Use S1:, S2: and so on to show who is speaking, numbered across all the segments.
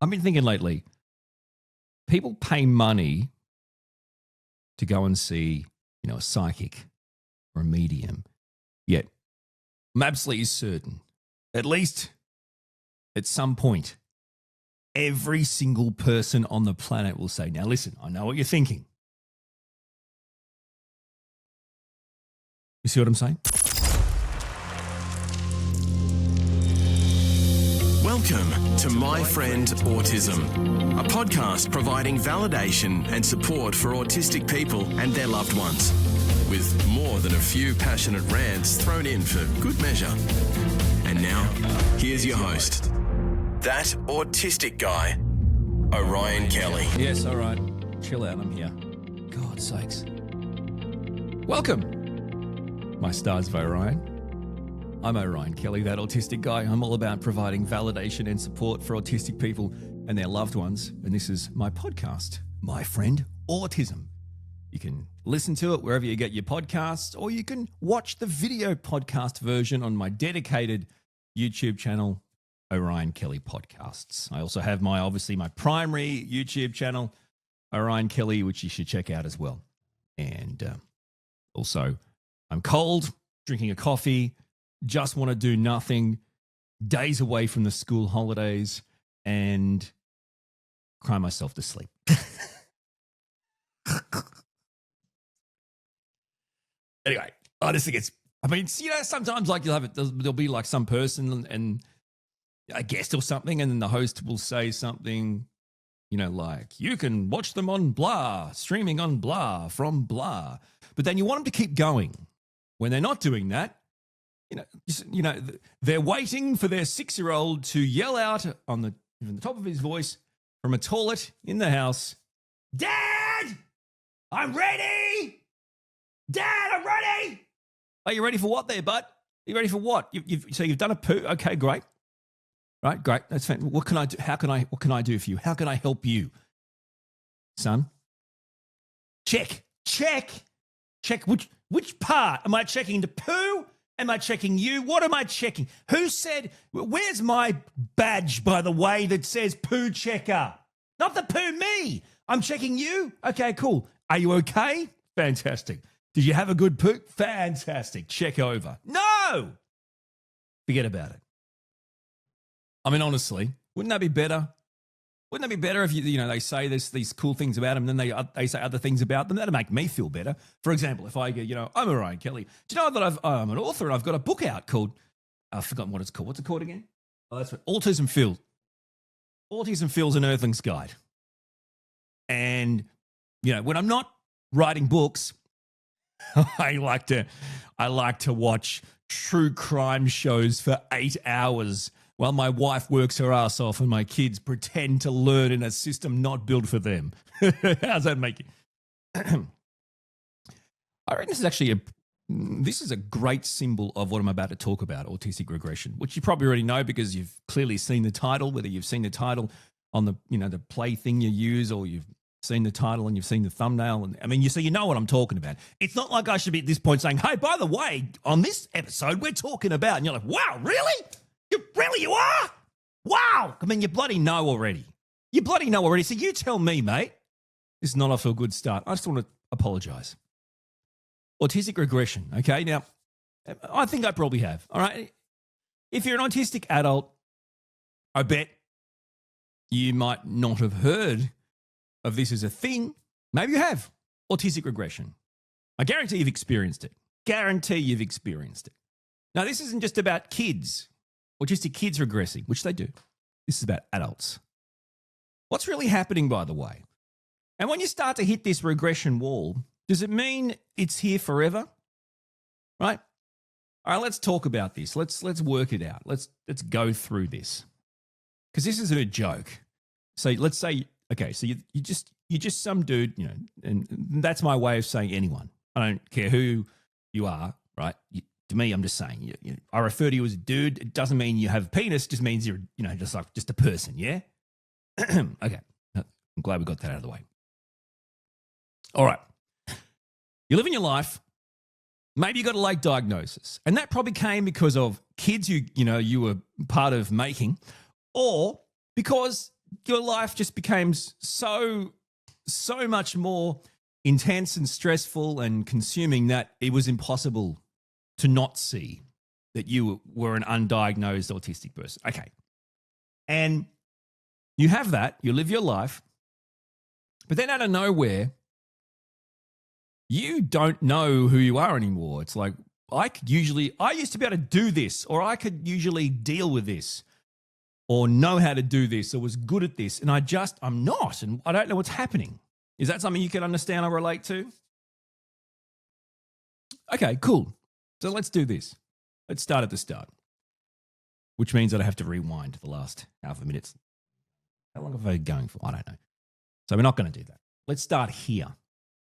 S1: I've been thinking lately, people pay money to go and see, a psychic or a medium. Yet, I'm absolutely certain, at least at some point, every single person on the planet will say, now listen, I know what you're thinking. You see what I'm saying?
S2: Welcome to My Friend Autism, a podcast providing validation and support for autistic people and their loved ones, with more than a few passionate rants thrown in for good measure. And now, here's your host, that autistic guy, Orion Kelly.
S1: Yes, all right. Chill out, I'm here. God's sakes. Welcome, my stars of Orion. I'm Orion Kelly, that autistic guy. I'm all about providing validation and support for autistic people and their loved ones. And this is my podcast, My Friend Autism. You can listen to it wherever you get your podcasts, or you can watch the video podcast version on my dedicated YouTube channel, Orion Kelly Podcasts. I also have my primary YouTube channel, Orion Kelly, which you should check out as well. And also, I'm cold, drinking a coffee, just want to do nothing, days away from the school holidays, and cry myself to sleep. Anyway, I just think sometimes like there'll be like some person and a guest or something, and then the host will say something, like, you can watch them on blah, streaming on blah, from blah. But then you want them to keep going. When they're not doing that, they're waiting for their 6-year-old to yell out on the top of his voice from a toilet in the house, "Dad, I'm ready! Dad, I'm ready!" Are you ready for what there, bud? Are you ready for what? You've done a poo? Okay, great. Right, great. That's fine. What can I do? What can I do for you? How can I help you, son? Check. Which part? Am I checking the poo? Am I checking you? What am I checking? Who said, where's my badge, by the way, that says poo checker? Not the poo me. I'm checking you. Okay, cool. Are you okay? Fantastic. Did you have a good poo? Fantastic. Check over. No! Forget about it. I mean, honestly, wouldn't that be better? Wouldn't that be better if they say these cool things about them, and then they say other things about them? That'd make me feel better. For example, if I go, I'm Orion Kelly. Do you know that I'm an author and I've got a book out called, I've forgotten what it's called. What's it called again? Oh, that's right. Autism Feels. Autism Feels an Earthling's Guide. And, when I'm not writing books, I like to watch true crime shows for 8 hours while my wife works her ass off and my kids pretend to learn in a system not built for them. How's that make you? I reckon this is a great symbol of what I'm about to talk about, autistic regression, which you probably already know because you've clearly seen the title, whether you've seen the title on the play thing you use, or you've seen the title and you've seen the thumbnail. And so you know what I'm talking about. It's not like I should be at this point saying, hey, by the way, on this episode, we're talking about, and you're like, wow, really? You are? Wow. I mean, you bloody know already. So you tell me, mate, this is not off to a good start. I just want to apologize. Autistic regression, okay? Now, I think I probably have, all right? If you're an autistic adult, I bet you might not have heard of this as a thing. Maybe you have. Autistic regression. I guarantee you've experienced it. Now, this isn't just about kids. Autistic kids regressing, which they do. This is about adults. What's really happening, by the way? And when you start to hit this regression wall, does it mean it's here forever? Right? All right, let's talk about this. Let's work it out. Let's go through this. Because this isn't a joke. So let's say, okay, so you're just some dude, and that's my way of saying anyone. I don't care who you are, right? To me, I'm just saying, I refer to you as a dude. It doesn't mean you have a penis. It just means you're, just a person, yeah? Okay. I'm glad we got that out of the way. All right. You're living your life. Maybe you got a late diagnosis, and that probably came because of kids you were part of making, or because your life just became so much more intense and stressful and consuming that it was impossible to not see that you were an undiagnosed autistic person. Okay. And you have that, you live your life, but then out of nowhere, you don't know who you are anymore. It's like, I used to be able to do this, or I could usually deal with this, or know how to do this, or was good at this, and I'm not, and I don't know what's happening. Is that something you can understand or relate to? Okay, cool. So let's do this. Let's start at the start, which means that I have to rewind the last half a minute. How long have I been going for? I don't know. So we're not going to do that. Let's start here.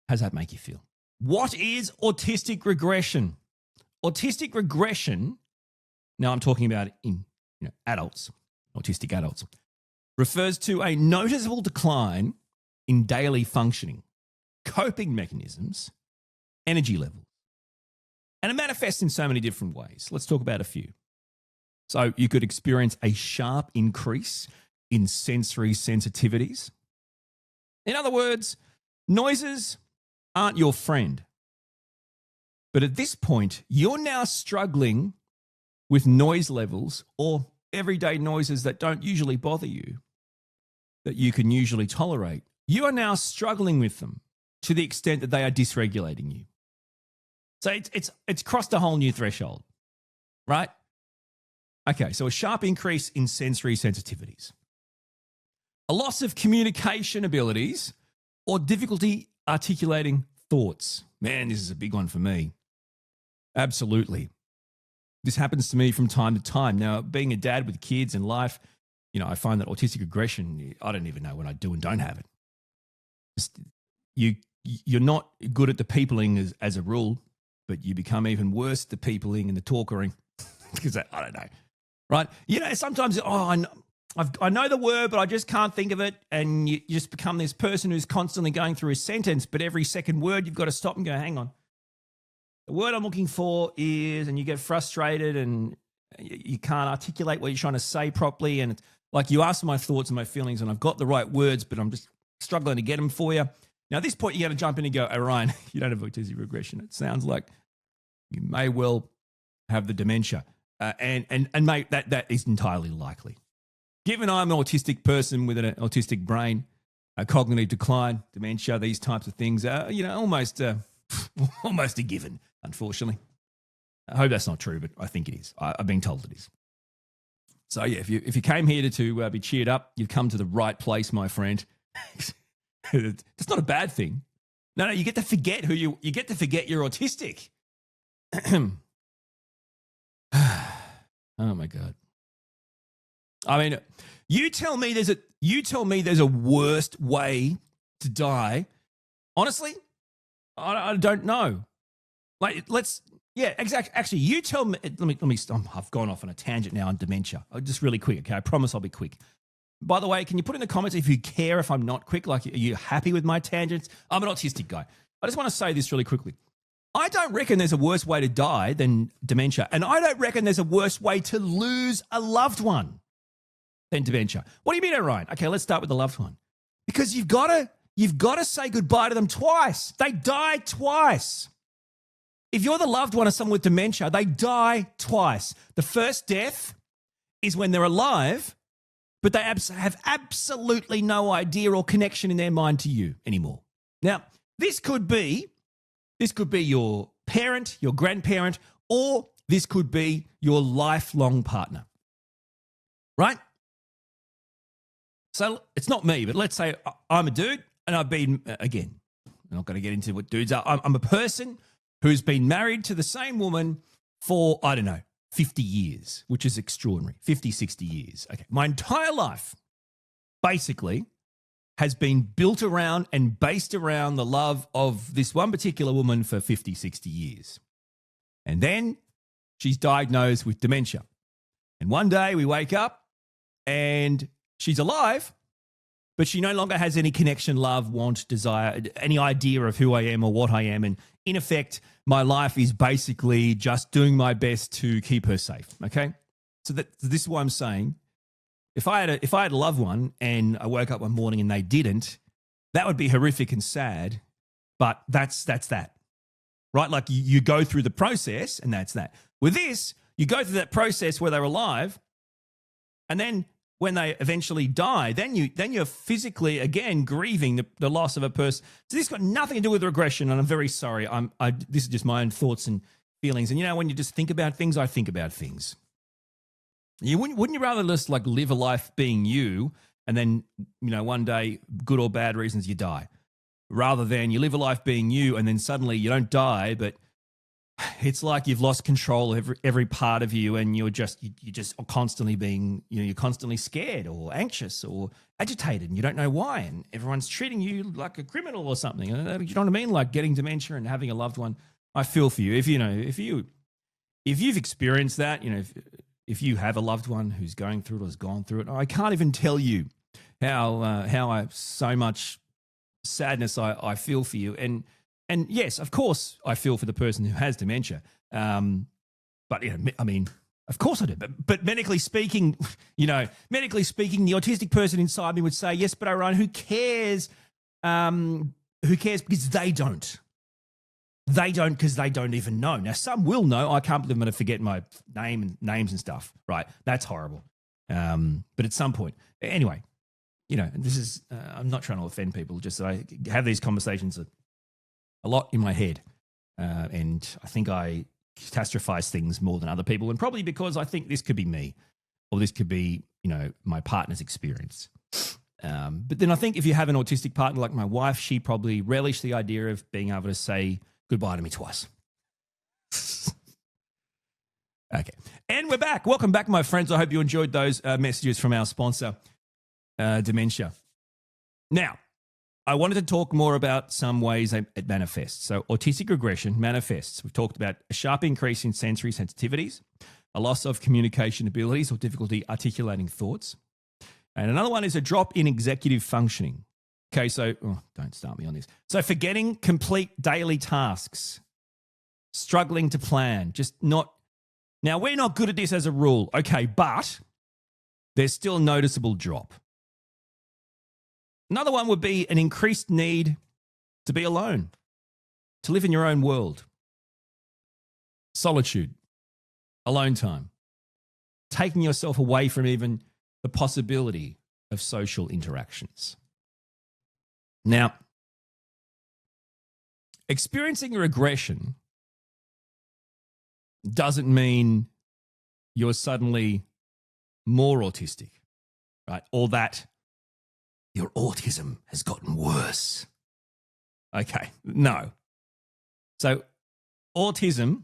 S1: How does that make you feel? What is autistic regression? Autistic regression, now I'm talking about in adults, autistic adults, refers to a noticeable decline in daily functioning, coping mechanisms, energy levels. And it manifests in so many different ways. Let's talk about a few. So you could experience a sharp increase in sensory sensitivities. In other words, noises aren't your friend. But at this point, you're now struggling with noise levels or everyday noises that don't usually bother you, that you can usually tolerate. You are now struggling with them to the extent that they are dysregulating you. So it's crossed a whole new threshold, right? Okay, so a sharp increase in sensory sensitivities. A loss of communication abilities or difficulty articulating thoughts. Man, this is a big one for me. Absolutely. This happens to me from time to time. Now, being a dad with kids and life, I find that autistic aggression, I don't even know when I do and don't have it. You're not good at the peopling as a rule, but you become even worse at the peopling and the talkering because I don't know, right? Sometimes, I know the word, but I just can't think of it. And you just become this person who's constantly going through a sentence, but every second word you've got to stop and go, hang on. The word I'm looking for is, and you get frustrated and you can't articulate what you're trying to say properly. And it's like you ask my thoughts and my feelings and I've got the right words, but I'm just struggling to get them for you. Now, at this point, you got to jump in and go, Orion, you don't have autistic regression. It sounds like you may well have the dementia. And mate, that is entirely likely. Given I'm an autistic person with an autistic brain, a cognitive decline, dementia, these types of things are, almost a given, unfortunately. I hope that's not true, but I think it is. I've been told it is. So yeah, if you came here to be cheered up, you've come to the right place, my friend. It's not a bad thing. No, you get to forget you get to forget you're autistic. Oh my God. I mean, you tell me there's a worst way to die. Honestly, I don't know. Exactly. Actually, you tell me. Let me. I've gone off on a tangent now on dementia. Just really quick, okay? I promise I'll be quick. By the way, can you put in the comments if you care if I'm not quick? Like, are you happy with my tangents? I'm an autistic guy. I just want to say this really quickly. I don't reckon there's a worse way to die than dementia, and I don't reckon there's a worse way to lose a loved one than dementia. What do you mean, Orion? Okay, let's start with the loved one. Because you've got to say goodbye to them twice. They die twice. If you're the loved one of someone with dementia, they die twice. The first death is when they're alive, but they have absolutely no idea or connection in their mind to you anymore. Now, this could be your parent, your grandparent, or this could be your lifelong partner, right? So it's not me, but let's say I'm a dude and I've been, again, I'm not going to get into what dudes are. I'm a person who's been married to the same woman for, 50 years, which is extraordinary, 50, 60 years. Okay, my entire life basically has been built around and based around the love of this one particular woman for 50, 60 years. And then she's diagnosed with dementia. And one day we wake up and she's alive, but she no longer has any connection, love, want, desire, any idea of who I am or what I am. And in effect, my life is basically just doing my best to keep her safe. Okay. So this is what I'm saying. If I had a loved one and I woke up one morning and they didn't, that would be horrific and sad. But that's that, right? Like you go through the process and that's that. With this, you go through that process where they're alive, and then when they eventually die, then you're physically again grieving the loss of a person. So this has got nothing to do with regression, and I'm very sorry. This is just my own thoughts and feelings. And when you just think about things, I think about things. Wouldn't you rather just like live a life being you, and then one day, good or bad reasons, you die, rather than you live a life being you and then suddenly you don't die, but it's like you've lost control of every part of you, and you're just constantly being, you're constantly scared or anxious or agitated, and you don't know why, and everyone's treating you like a criminal or something. You know what I mean? Like getting dementia and having a loved one. I feel for you. If you've experienced that, if you have a loved one who's going through it or has gone through it, I can't even tell you how so much sadness I feel for you. And yes, of course, I feel for the person who has dementia. But I mean, of course I do. But medically speaking, the autistic person inside me would say, yes, but Orion, who cares? Who cares? Because they don't. They don't, because they don't even know. Now, some will know. I can't believe I'm going to forget my names and stuff. Right? That's horrible. But at some point, anyway, this is. I'm not trying to offend people. Just I have these conversations a lot in my head, and I think I catastrophize things more than other people, and probably because I think this could be me, or this could be my partner's experience. But then I think if you have an autistic partner like my wife, she probably relished the idea of being able to say goodbye to me twice. Okay, and we're back. Welcome back, my friends. I hope you enjoyed those messages from our sponsor, Dementia. Now, I wanted to talk more about some ways it manifests. So autistic regression manifests. We've talked about a sharp increase in sensory sensitivities, a loss of communication abilities or difficulty articulating thoughts. And another one is a drop in executive functioning. Okay, so don't start me on this. So forgetting complete daily tasks, struggling to plan, just not. Now, we're not good at this as a rule, okay, but there's still a noticeable drop. Another one would be an increased need to be alone, to live in your own world. Solitude, alone time, taking yourself away from even the possibility of social interactions. Now, experiencing regression doesn't mean you're suddenly more autistic, right? Or that your autism has gotten worse. Okay, no. So autism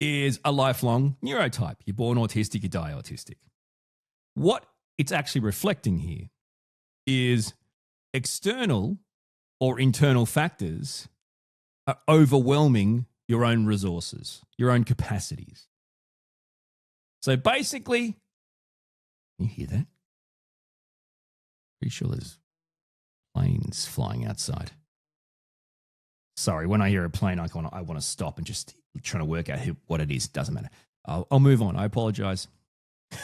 S1: is a lifelong neurotype. You're born autistic, you die autistic. What it's actually reflecting here is external or internal factors are overwhelming your own resources, your own capacities. So basically, you hear that? Pretty sure there's planes flying outside. Sorry, when I hear a plane, I want to stop and just trying to work out what it is. Doesn't matter. I'll move on. I apologize.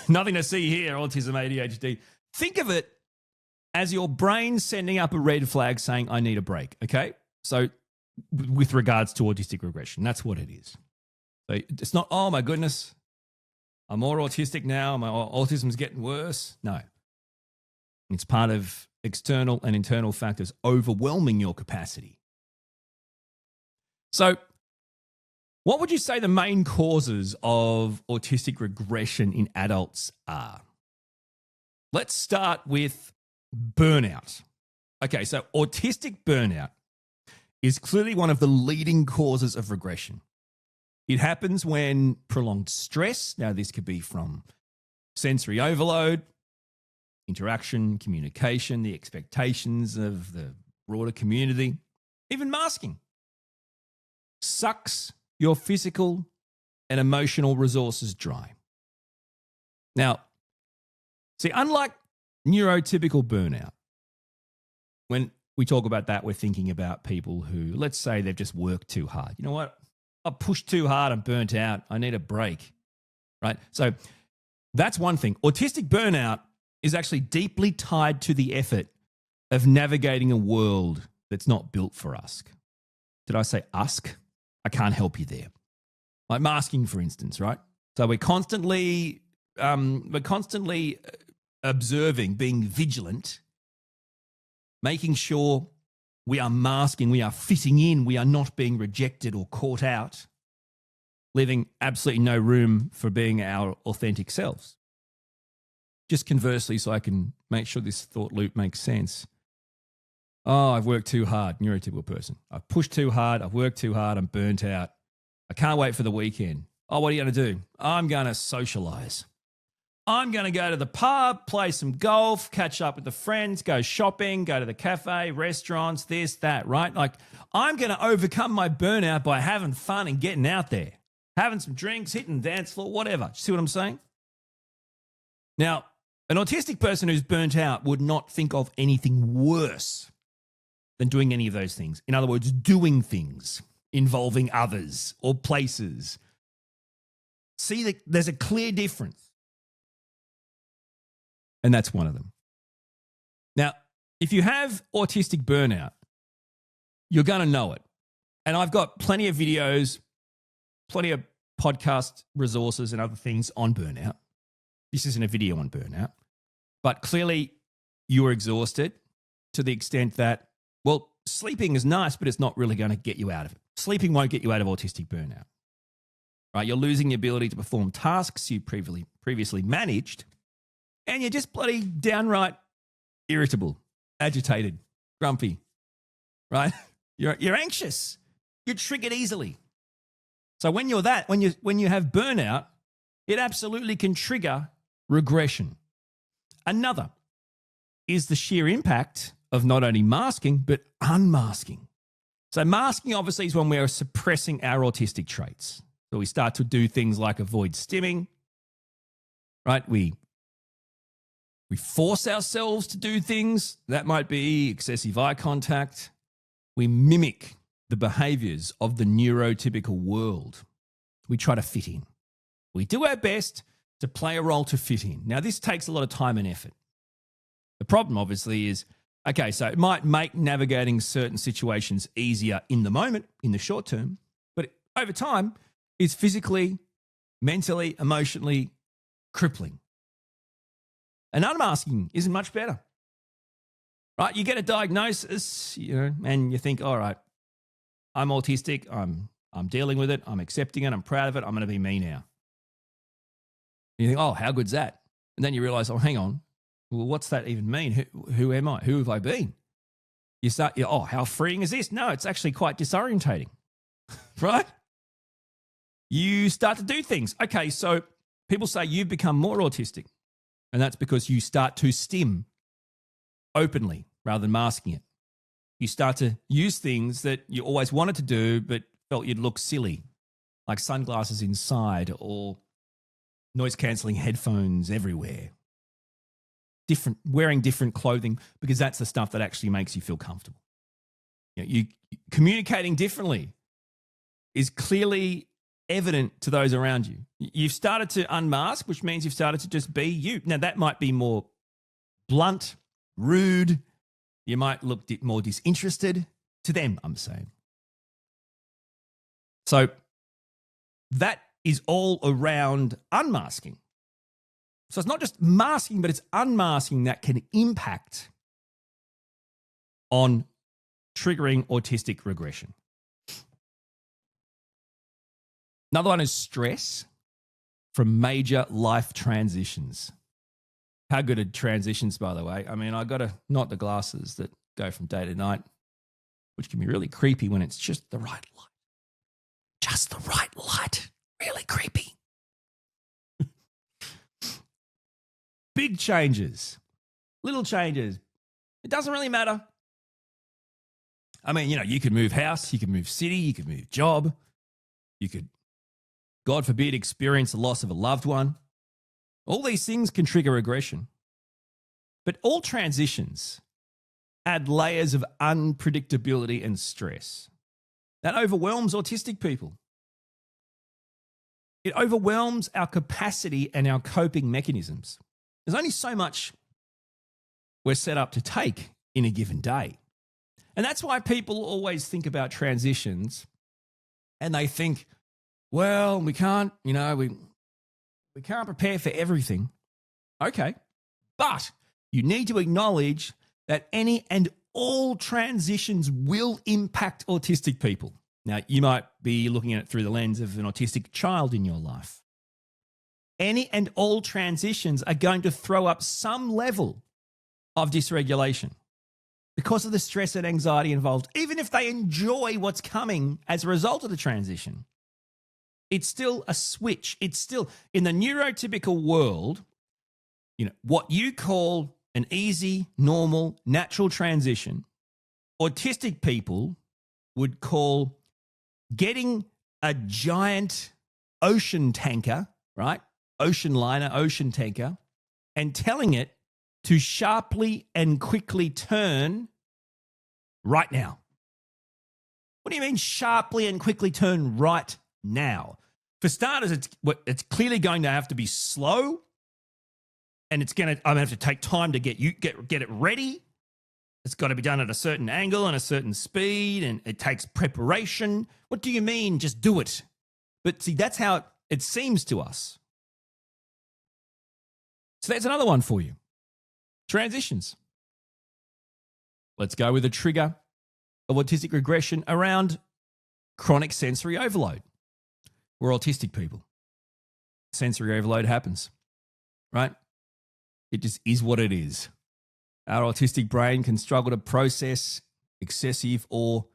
S1: Nothing to see here, autism, ADHD. Think of it as your brain sending up a red flag saying, I need a break, okay? So with regards to autistic regression, that's what it is. So it's not, oh my goodness, I'm more autistic now, my autism's getting worse. No. It's part of external and internal factors overwhelming your capacity. So what would you say the main causes of autistic regression in adults are? Let's start with burnout. Okay, so autistic burnout is clearly one of the leading causes of regression. It happens when prolonged stress, now this could be from sensory overload, interaction, communication, the expectations of the broader community, even masking, sucks your physical and emotional resources dry. Now, see, unlike neurotypical burnout. When we talk about that, we're thinking about people who, let's say they've just worked too hard. You know what? I pushed too hard. I'm burnt out. I need a break, right? So that's one thing. Autistic burnout is actually deeply tied to the effort of navigating a world that's not built for us. Did I say usk? I can't help you there. Like masking, for instance, right? So we're constantly observing, being vigilant, making sure we are masking, we are fitting in, we are not being rejected or caught out, leaving absolutely no room for being our authentic selves. Just conversely, so I can make sure this thought loop makes sense. Oh, I've worked too hard, neurotypical person. I've pushed too hard, I've worked too hard, I'm burnt out. I can't wait for the weekend. Oh, what are you going to do? I'm going to socialize. I'm going to go to the pub, play some golf, catch up with the friends, go shopping, go to the cafe, restaurants, this, that, right? Like, I'm going to overcome my burnout by having fun and getting out there, having some drinks, hitting the dance floor, whatever. See what I'm saying? Now, an autistic person who's burnt out would not think of anything worse than doing any of those things. In other words, doing things involving others or places. See that there's a clear difference. And that's one of them. Now, if you have autistic burnout, you're going to know it. And I've got plenty of videos, plenty of podcast resources and other things on burnout. This isn't a video on burnout. But clearly, you're exhausted to the extent that, well, sleeping is nice, but it's not really going to get you out of it. Sleeping won't get you out of autistic burnout. Right? You're losing the ability to perform tasks you previously managed, and you're just bloody downright irritable, agitated, grumpy, right? You're anxious. You're triggered easily. So when you're that, when you have burnout, it absolutely can trigger regression. Another is the sheer impact of not only masking, but unmasking. So masking obviously is when we are suppressing our autistic traits. So we start to do things like avoid stimming, right? We force ourselves to do things. That might be excessive eye contact. We mimic the behaviors of the neurotypical world. We try to fit in. We do our best to play a role to fit in. Now, this takes a lot of time and effort. The problem, obviously, is, okay, so it might make navigating certain situations easier in the moment, in the short term, but over time, it's physically, mentally, emotionally crippling. And unmasking isn't much better, right? You get a diagnosis, and you think, all right, I'm autistic, I'm dealing with it, I'm accepting it, I'm proud of it, I'm going to be me now. And you think, oh, how good's that? And then you realize, oh, hang on, well, what's that even mean? Who am I? Who have I been? You start, oh, how freeing is this? No, it's actually quite disorientating, right? You start to do things. Okay, so people say you've become more autistic, and that's because you start to stim openly rather than masking it. You start to use things that you always wanted to do but felt you'd look silly, like sunglasses inside or noise-cancelling headphones everywhere. Wearing different clothing, because that's the stuff that actually makes you feel comfortable. You communicating differently is clearly evident to those around you. You've started to unmask, which means you've started to just be you. Now, that might be more blunt, rude. You might look more disinterested to them, I'm saying. So that is all around unmasking. So it's not just masking, but it's unmasking that can impact on triggering autistic regression. Another one is stress from major life transitions. How good are transitions, by the way? I mean, I got to not the glasses that go from day to night, which can be really creepy when it's just the right light. Just the right light. Really creepy. Big changes, little changes. It doesn't really matter. I mean, you could move house, you could move city, you could move job. You could, God forbid, experience the loss of a loved one. All these things can trigger regression. But all transitions add layers of unpredictability and stress. That overwhelms autistic people. It overwhelms our capacity and our coping mechanisms. There's only so much we're set up to take in a given day. And that's why people always think about transitions and they think, well, we can't, we can't prepare for everything. Okay. But you need to acknowledge that any and all transitions will impact autistic people. Now, you might be looking at it through the lens of an autistic child in your life. Any and all transitions are going to throw up some level of dysregulation because of the stress and anxiety involved. Even if they enjoy what's coming as a result of the transition, it's still a switch. It's still, in the neurotypical world, what you call an easy, normal, natural transition, autistic people would call getting a giant ocean tanker, right? Ocean liner, ocean tanker, and telling it to sharply and quickly turn right now. What do you mean sharply and quickly turn right now? For starters, it's clearly going to have to be slow, and I'm going to have to take time to get it ready. It's got to be done at a certain angle and a certain speed, and it takes preparation. What do you mean? Just do it. But see, that's how it seems to us. So that's another one for you. Transitions. Let's go with a trigger of autistic regression around chronic sensory overload. We're autistic people. Sensory overload happens, right? It just is what it is. Our autistic brain can struggle to process excessive or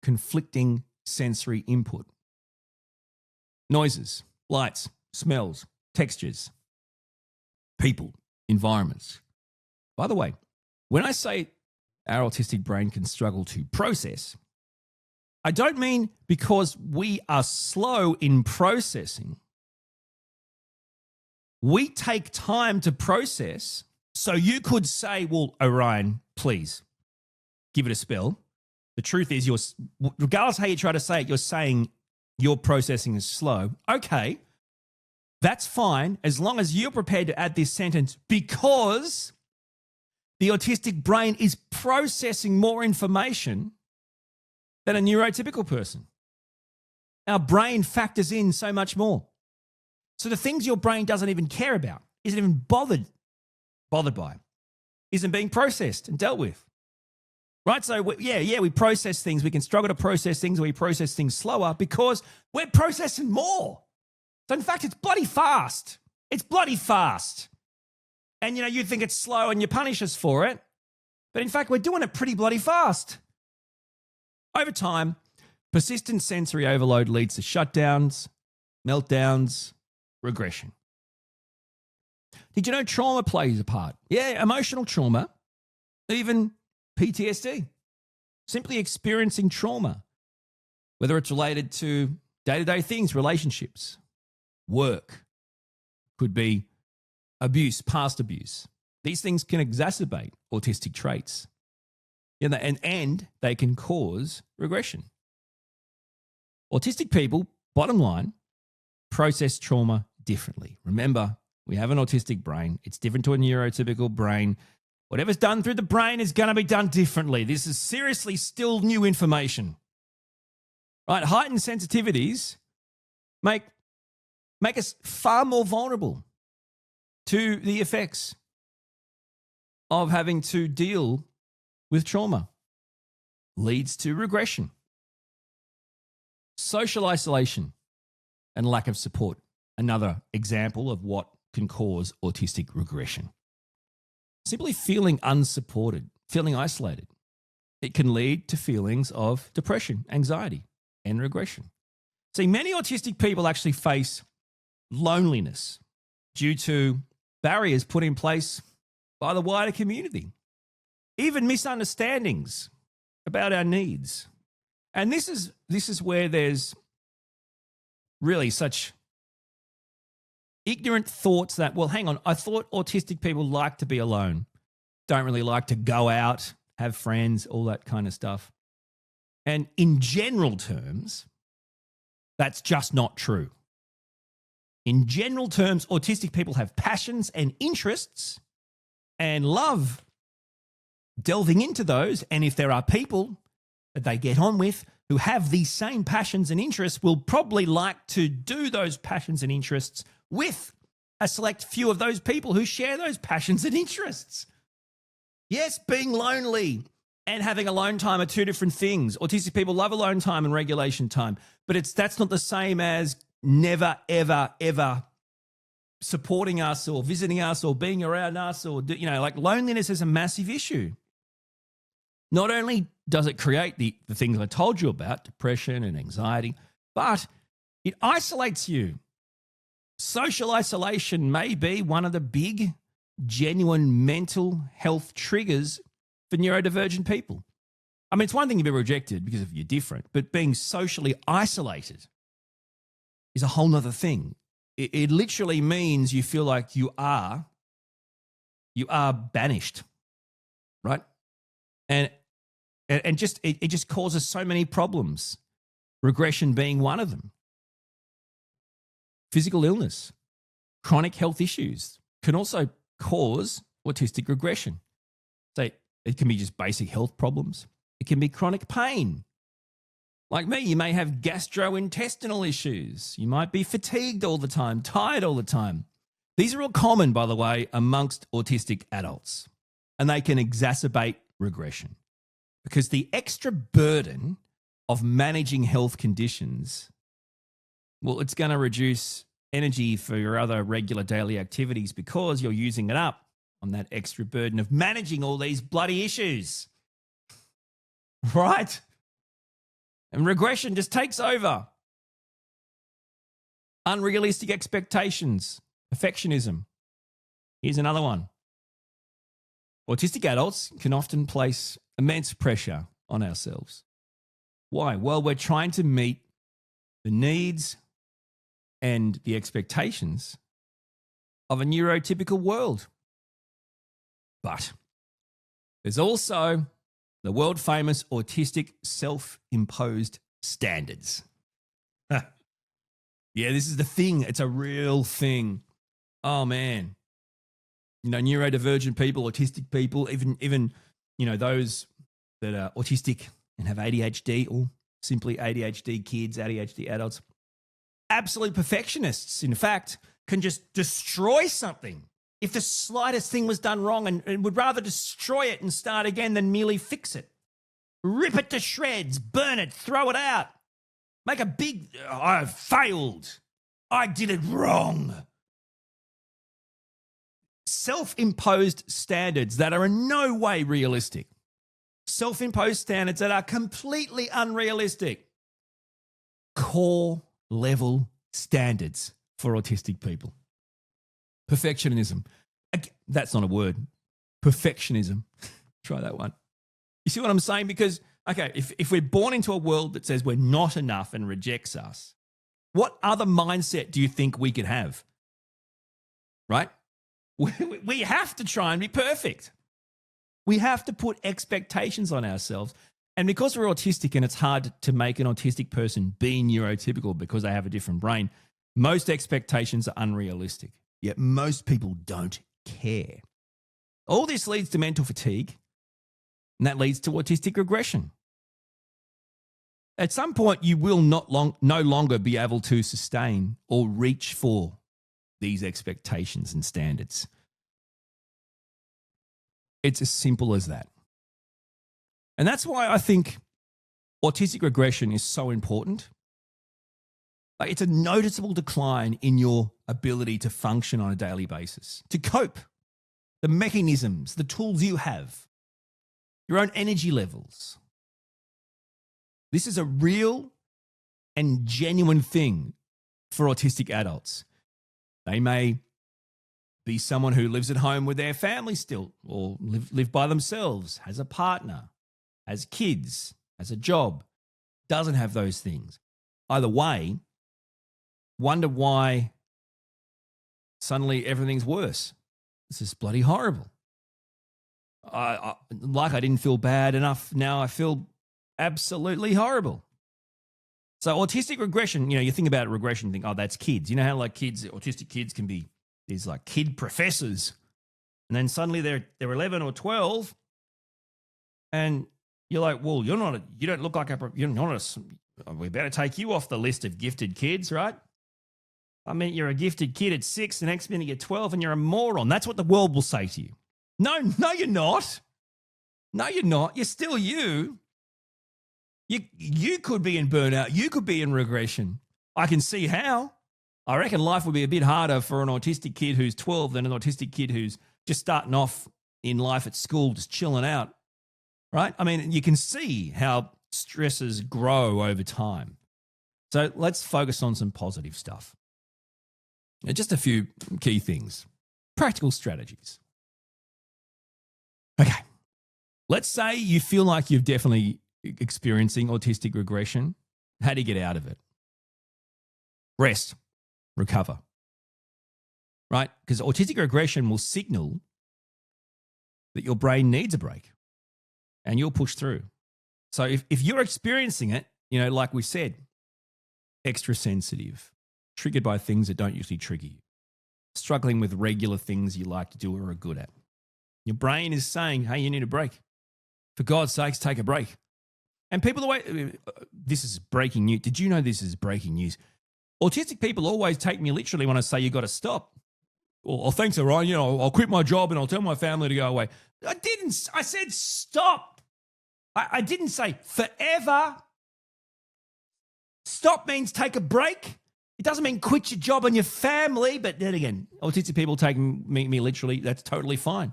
S1: conflicting sensory input. Noises, lights, smells, textures, people, environments. By the way, when I say our autistic brain can struggle to process, I don't mean because we are slow in processing. We take time to process. So you could say, well, Orion, please give it a spell. The truth is, regardless how you try to say it, you're saying your processing is slow. Okay, that's fine as long as you're prepared to add this sentence because the autistic brain is processing more information than a neurotypical person. Our brain factors in so much more. So the things your brain doesn't even care about, isn't even bothered by, isn't being processed and dealt with. Right? So, we process things. We can struggle to process things, or we process things slower because we're processing more. So, in fact, it's bloody fast. It's bloody fast. And, you think it's slow and you punish us for it. But, in fact, we're doing it pretty bloody fast. Over time, persistent sensory overload leads to shutdowns, meltdowns, regression. Did you know trauma plays a part? Yeah, emotional trauma, even PTSD. Simply experiencing trauma, whether it's related to day-to-day things, relationships, work, could be abuse, past abuse. These things can exacerbate autistic traits. And they can cause regression. Autistic people, bottom line, process trauma differently. Remember, we have an autistic brain. It's different to a neurotypical brain. Whatever's done through the brain is going to be done differently. This is seriously still new information. Right? Heightened sensitivities make us far more vulnerable to the effects of having to deal with trauma. Leads to regression. Social isolation and lack of support. Another example of what can cause autistic regression. Simply feeling unsupported, feeling isolated. It can lead to feelings of depression, anxiety, and regression. See, many autistic people actually face loneliness due to barriers put in place by the wider community, even misunderstandings about our needs. And this is where there's really such ignorant thoughts that, well, hang on, I thought autistic people like to be alone. don't really like to go out, have friends, all that kind of stuff. And in general terms, that's just not true. In general terms, autistic people have passions and interests and love delving into those. And if there are people that they get on with who have these same passions and interests, will probably like to do those passions and interests with a select few of those people who share those passions and interests. Yes, being lonely and having alone time are two different things. Autistic people love alone time and regulation time, but that's not the same as never, ever, ever supporting us or visiting us or being around us, or, like loneliness is a massive issue. Not only does it create the things I told you about, depression and anxiety, but it isolates you. Social isolation may be one of the big, genuine mental health triggers for neurodivergent people. I mean, it's one thing to be rejected because of you're different, but being socially isolated is a whole nother thing. It literally means you feel like you are banished, right? And it just causes so many problems. Regression being one of them. Physical illness, chronic health issues can also cause autistic regression. So it can be just basic health problems. It can be chronic pain. Like me, you may have gastrointestinal issues. You might be fatigued all the time, tired all the time. These are all common, by the way, amongst autistic adults, and they can exacerbate regression because the extra burden of managing health conditions, well, it's going to reduce energy for your other regular daily activities because you're using it up on that extra burden of managing all these bloody issues, right? And regression just takes over. Unrealistic expectations, perfectionism. Here's another one. Autistic adults can often place immense pressure on ourselves. Why? Well, we're trying to meet the needs and the expectations of a neurotypical world. But there's also the world famous autistic self-imposed standards. Yeah, this is the thing. It's a real thing. Oh man. Neurodivergent people, autistic people, even those that are autistic and have ADHD, or simply ADHD kids, ADHD adults, absolute perfectionists, in fact, can just destroy something if the slightest thing was done wrong, and would rather destroy it and start again than merely fix it. Rip it to shreds, burn it, throw it out. Make a big, I failed. I did it wrong. Self-imposed standards that are in no way realistic. Self-imposed standards that are completely unrealistic. Core level standards for autistic people. Perfectionism. That's not a word. Perfectionism. Try that one. You see what I'm saying? Because, okay, if we're born into a world that says we're not enough and rejects us, what other mindset do you think we could have? Right? We have to try and be perfect. We have to put expectations on ourselves. And because we're autistic and it's hard to make an autistic person be neurotypical because they have a different brain, most expectations are unrealistic. Yet most people don't care. All this leads to mental fatigue, and that leads to autistic regression. At some point, you will no longer be able to sustain or reach for these expectations and standards. It's as simple as that. And that's why I think autistic regression is so important. Like, it's a noticeable decline in your ability to function on a daily basis, to cope, the mechanisms, the tools you have, your own energy levels. This is a real and genuine thing for autistic adults. They may be someone who lives at home with their family still, or live by themselves, has a partner, has kids, has a job, doesn't have those things. Either way, wonder why suddenly everything's worse. This is bloody horrible. like I didn't feel bad enough. Now I feel absolutely horrible. So autistic regression, you think about regression, think, oh, that's kids. You know how like autistic kids can be these like kid professors. And then suddenly they're 11 or 12 and you're like, well, you don't look like we better take you off the list of gifted kids, right? I mean, you're a gifted kid at 6, the next minute you're 12 and you're a moron. That's what the world will say to you. No, you're not. No, you're not. You're still you. You could be in burnout. You could be in regression. I can see how. I reckon life would be a bit harder for an autistic kid who's 12 than an autistic kid who's just starting off in life at school, just chilling out, right? I mean, you can see how stresses grow over time. So let's focus on some positive stuff. Just a few key things. Practical strategies. Okay. Let's say you feel like you've definitely experiencing autistic regression. How do you get out of it? Rest, recover, right? Because autistic regression will signal that your brain needs a break and you'll push through. So if you're experiencing it, like we said, extra sensitive, triggered by things that don't usually trigger you, struggling with regular things you like to do or are good at, your brain is saying, hey, you need a break. For God's sakes, take a break. And people this is breaking news. Did you know this is breaking news? Autistic people always take me literally when I say you got to stop. Or thanks, Orion, I'll quit my job and I'll tell my family to go away. I didn't. I said stop. I didn't say forever. Stop means take a break. It doesn't mean quit your job and your family. But then again, autistic people taking me literally, that's totally fine.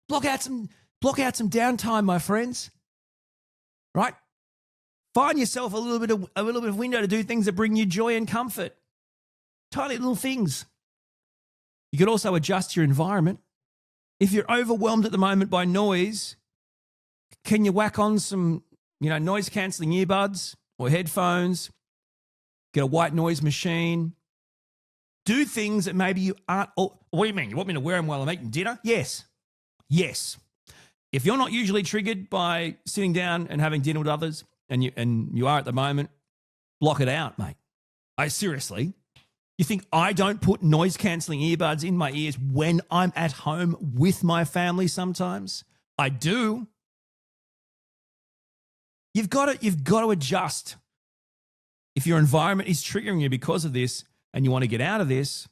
S1: Block out some downtime, my friends. Right? Find yourself a little bit of window to do things that bring you joy and comfort. Tiny little things. You could also adjust your environment. If you're overwhelmed at the moment by noise, can you whack on some, noise cancelling earbuds or headphones? Get a white noise machine. Do things that maybe you aren't. Oh, what do you mean? You want me to wear them while I'm eating dinner? Yes. If you're not usually triggered by sitting down and having dinner with others, and you are at the moment, block it out, mate. Seriously, you think I don't put noise-cancelling earbuds in my ears when I'm at home with my family sometimes? I do. You've got to adjust. If your environment is triggering you because of this and you want to get out of this,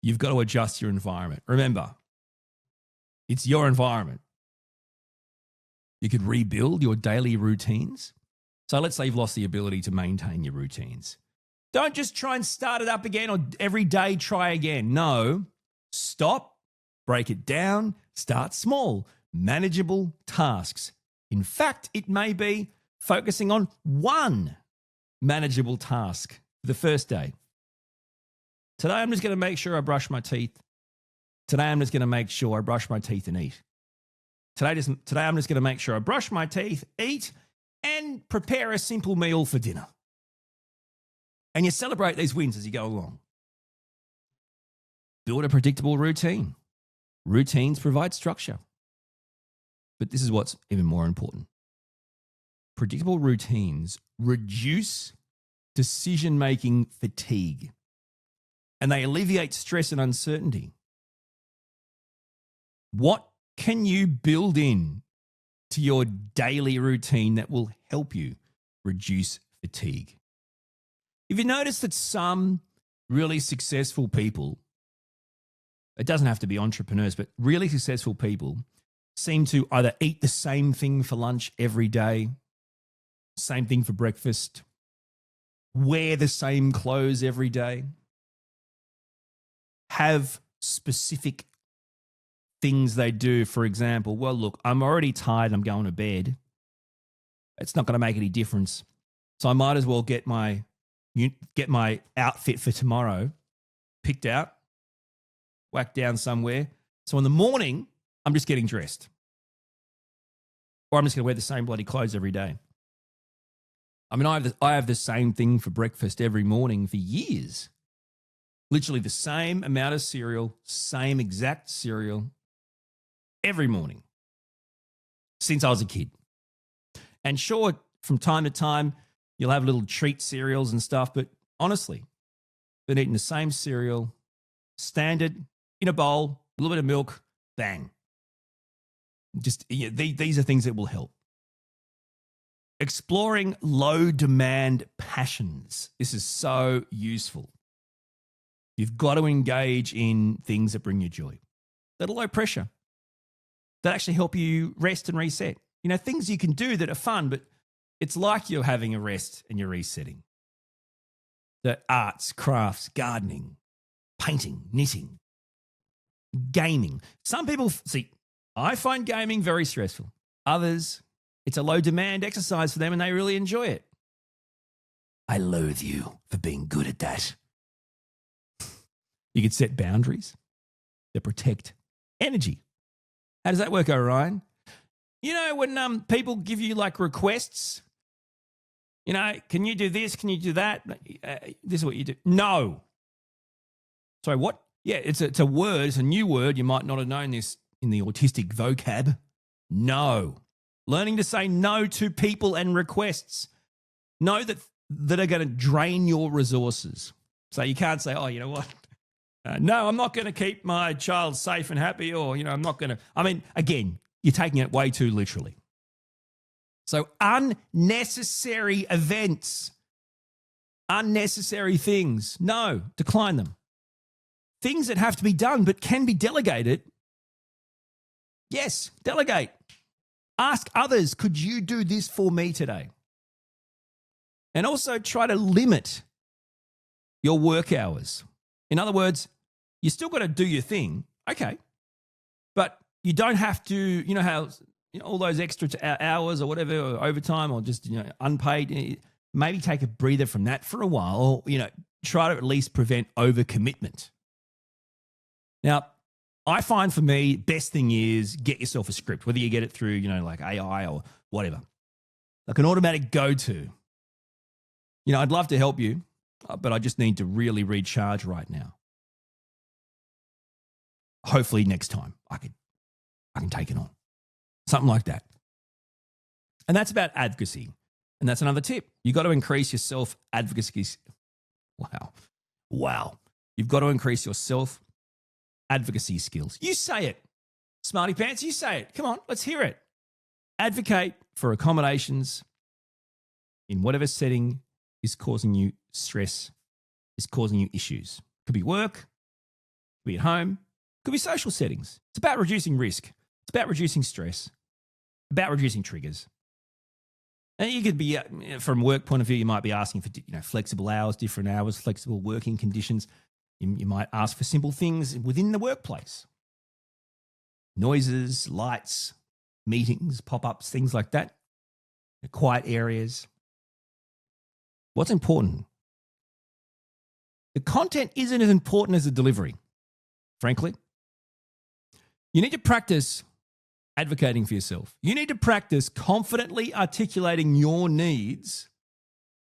S1: you've got to adjust your environment. Remember, it's your environment. You could rebuild your daily routines. So let's say you've lost the ability to maintain your routines. Don't just try and start it up again or every day try again. No, stop, break it down, start small, manageable tasks. In fact, it may be focusing on one manageable task for the first day. Today, I'm just going to make sure I brush my teeth. Today, I'm just going to make sure I brush my teeth and eat. Today, I'm just going to make sure I brush my teeth, eat, and prepare a simple meal for dinner. And you celebrate these wins as you go along. Build a predictable routine. Routines provide structure. But this is what's even more important. Predictable routines reduce decision-making fatigue, and they alleviate stress and uncertainty. What can you build in to your daily routine that will help you reduce fatigue? If you notice that some really successful people, it doesn't have to be entrepreneurs, but really successful people seem to either eat the same thing for lunch every day, same thing for breakfast, wear the same clothes every day, have specific things they do. For example, well, look, I'm already tired, I'm going to bed. It's not going to make any difference. So I might as well get my outfit for tomorrow picked out, whacked down somewhere. So in the morning, I'm just getting dressed. Or I'm just going to wear the same bloody clothes every day. I mean, I have the same thing for breakfast every morning for years. Literally the same amount of cereal, same exact cereal, every morning since I was a kid. And sure, from time to time, you'll have little treat cereals and stuff, but honestly, been eating the same cereal, standard, in a bowl, a little bit of milk, bang. Just these are things that will help. Exploring low demand passions. This is so useful. You've got to engage in things that bring you joy, that are low pressure, that actually help you rest and reset. Things you can do that are fun, but it's like you're having a rest and you're resetting. The arts, crafts, gardening, painting, knitting, gaming. Some people, I find gaming very stressful. Others, it's a low demand exercise for them and they really enjoy it. I loathe you for being good at that. You can set boundaries that protect energy. How does that work, Orion? When people give you like requests, can you do this? Can you do that? This is what you do. No. Sorry, what? Yeah, it's a word. It's a new word. You might not have known this in the autistic vocab. No. Learning to say no to people and requests. No that are going to drain your resources. So you can't say, oh, you know what? No, I'm not going to keep my child safe and happy, or, I'm not going to. Again, you're taking it way too literally. So unnecessary events, unnecessary things, no, decline them. Things that have to be done but can be delegated, yes, delegate. Ask others, could you do this for me today? And also try to limit your work hours. In other words, you still got to do your thing, okay, but you don't have to, how all those extra hours or whatever, or overtime or just unpaid. Maybe take a breather from that for a while, or try to at least prevent overcommitment. Now, I find for me, best thing is get yourself a script, whether you get it through like AI or whatever, like an automatic go-to. I'd love to help you, but I just need to really recharge right now. Hopefully next time I can take it on. Something like that. And that's about advocacy. And that's another tip. You've got to increase your self-advocacy. Wow. You've got to increase your self-advocacy skills. You say it. Smarty pants, you say it. Come on, let's hear it. Advocate for accommodations in whatever setting is causing you stress, is causing you issues. Could be work, could be at home, could be social settings. It's about reducing risk. It's about reducing stress, about reducing triggers. And you could be, from work point of view, you might be asking for flexible hours, different hours, flexible working conditions. You might ask for simple things within the workplace. Noises, lights, meetings, pop-ups, things like that. Quiet areas. What's important? The content isn't as important as the delivery, frankly. You need to practice advocating for yourself. You need to practice confidently articulating your needs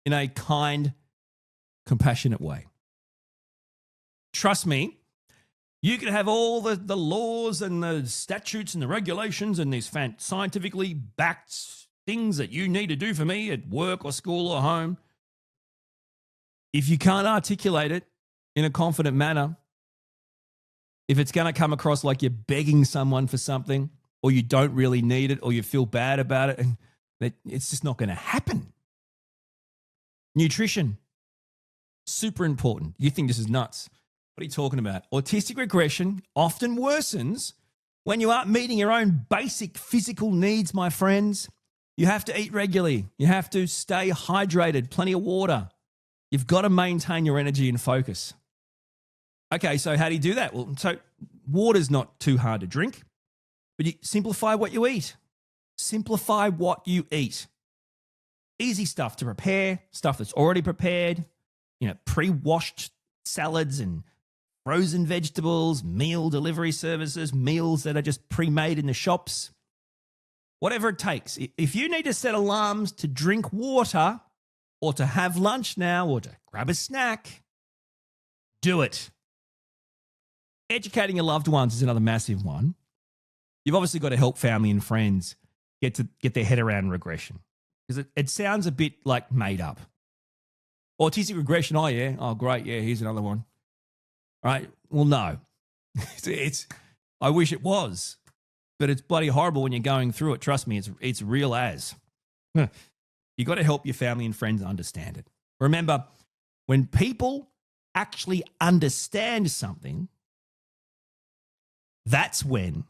S1: in a kind, compassionate way. Trust me, you could have all the laws and the statutes and the regulations and these scientifically backed things that you need to do for me at work or school or home. If you can't articulate it in a confident manner, if it's going to come across like you're begging someone for something, or you don't really need it, or you feel bad about it, it's just not going to happen. Nutrition, super important. You think this is nuts. What are you talking about? Autistic regression often worsens when you aren't meeting your own basic physical needs, my friends. You have to eat regularly. You have to stay hydrated, plenty of water. You've got to maintain your energy and focus. Okay, so how do you do that? Well, so water's not too hard to drink, but you simplify what you eat. Simplify what you eat. Easy stuff to prepare, stuff that's already prepared, pre-washed salads and frozen vegetables, meal delivery services, meals that are just pre-made in the shops. Whatever it takes. If you need to set alarms to drink water or to have lunch now or to grab a snack, do it. Educating your loved ones is another massive one. you've obviously got to help family and friends get their head around regression, because it sounds a bit like made up. Autistic regression, oh yeah, oh great, yeah, here's another one. Right? Well, no. I wish it was, but it's bloody horrible when you're going through it. Trust me, it's real as. You got to help your family and friends understand it. Remember, when people actually understand something, that's when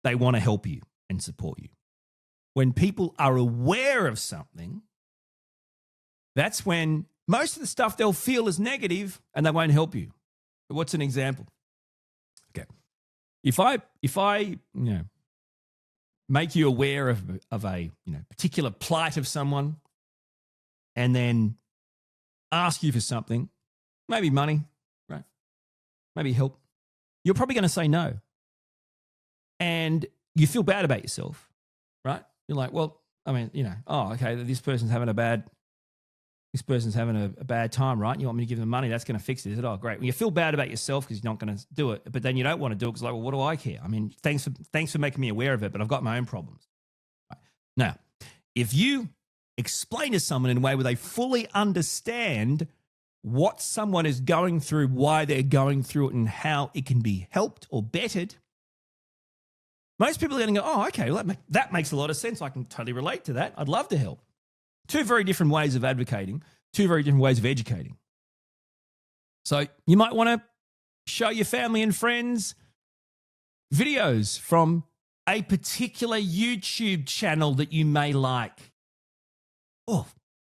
S1: they want to help you and support you. When people are aware of something, that's when most of the stuff they'll feel is negative and they won't help you. What's an example? Okay. If I make you aware of a particular plight of someone and then ask you for something, maybe money, right? Maybe help, you're probably going to say no. And you feel bad about yourself, right? You're like, well, I mean, oh, okay, this person's having a bad time, right? You want me to give them money? That's going to fix it. Is it? Oh, great. Well, you feel bad about yourself because you're not going to do it, but then you don't want to do it because, like, well, what do I care? I mean, thanks for making me aware of it, but I've got my own problems. Right. Now, if you explain to someone in a way where they fully understand what someone is going through, why they're going through it, and how it can be helped or bettered, most people are going to go, oh, okay, well, that makes a lot of sense. I can totally relate to that. I'd love to help. Two very different ways of advocating, two very different ways of educating. So you might want to show your family and friends videos from a particular YouTube channel that you may like. Or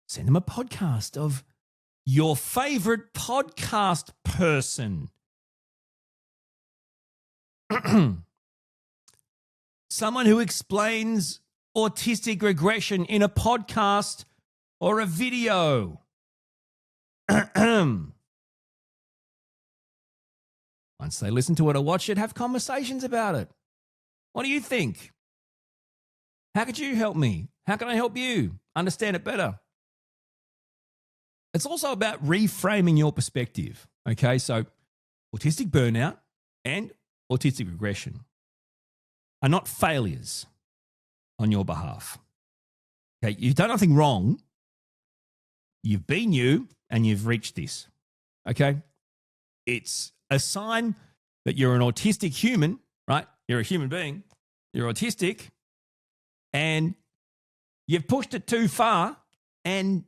S1: send them a podcast of your favorite podcast person. Someone who explains autistic regression in a podcast or a video. Once they listen to it or watch it, have conversations about it. What do you think? How could you help me? How can I help you understand it better? It's also about reframing your perspective. Okay, so autistic burnout and autistic regression are not failures on your behalf. Okay, you've done nothing wrong. You've been you and you've reached this. Okay, it's a sign that you're an autistic human, right? You're a human being. You're autistic and you've pushed it too far and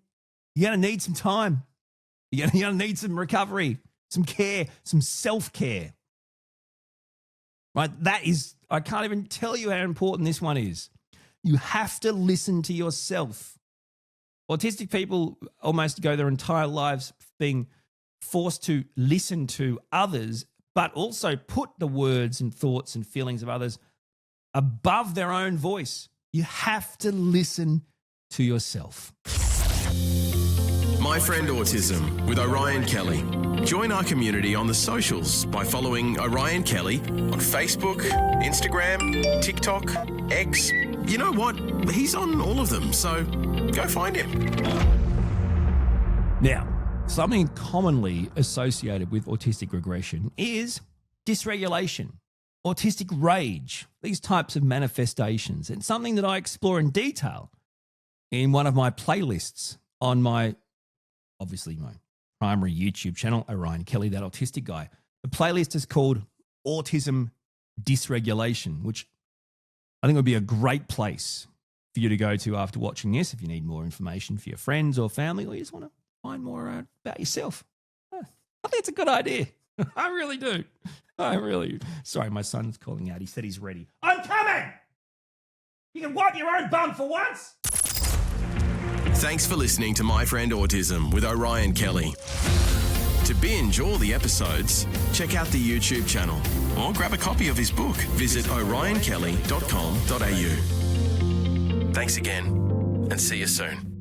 S1: you're going to need some time. You're going to need some recovery, some care, some self-care. Right? That is, I can't even tell you how important this one is. You have to listen to yourself. Autistic people almost go their entire lives being forced to listen to others, but also put the words and thoughts and feelings of others above their own voice. You have to listen to yourself.
S2: My Friend Autism with Orion Kelly. Join our community on the socials by following Orion Kelly on Facebook, Instagram, TikTok, X. You know what? He's on all of them, so go find him.
S1: Now, something commonly associated with autistic regression is dysregulation, autistic rage, these types of manifestations, and something that I explore in detail in one of my playlists on my primary YouTube channel, Orion Kelly, that autistic guy. The playlist is called Autism Dysregulation, which I think would be a great place for you to go to after watching this if you need more information for your friends or family, or you just want to find more about yourself. I think it's a good idea. I really do. Sorry, my son's calling out. He said he's ready. I'm coming! You can wipe your own bum for once!
S2: Thanks for listening to My Friend Autism with Orion Kelly. To binge all the episodes, check out the YouTube channel or grab a copy of his book. Visit orionkelly.com.au. Thanks again and see you soon.